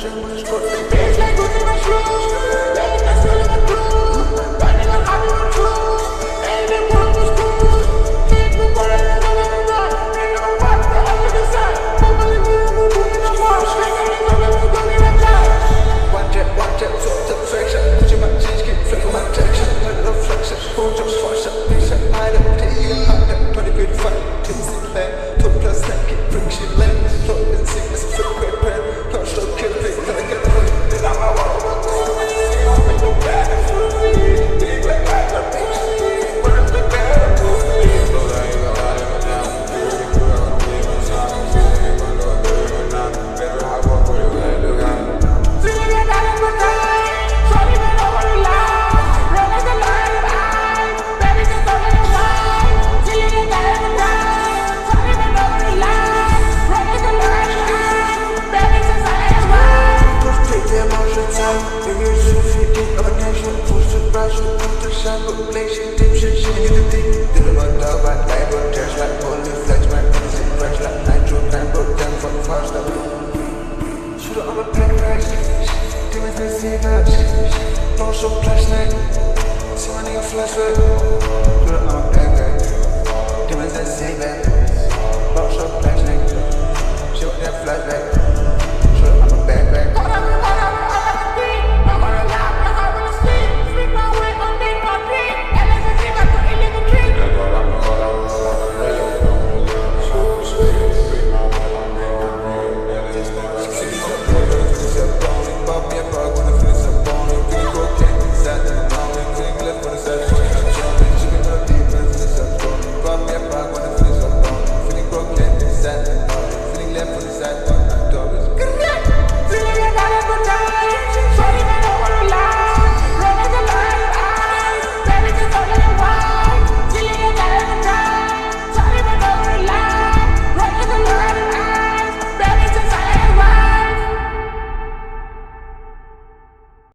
Bitch like Gucci my shoes. Lady that's still in the crew. Running on Hollywood crews. Ain't been one was cool. Keep me running and running. Nigga, what the hell is this? Nobody move in the wall. Nigga, go get a job. One jet, satisfaction. Gucci my jeans, keep flicking my texture. Little flexion, who just force up, bitch, I don't take you out there. 20 feet fight, tipsy land. 2 plus 10, keep friction land. Flow and sickness, flip great pen. Don't show kill it, till I get hurt. Then I'm out of my cool. I'm in the bad and free. Big like life, I'm bitch. Where's the bad? No so flashlight, see my nigga flashlight. Put it on my backpack, demons that say that. No so flashlight, shit with that flashback.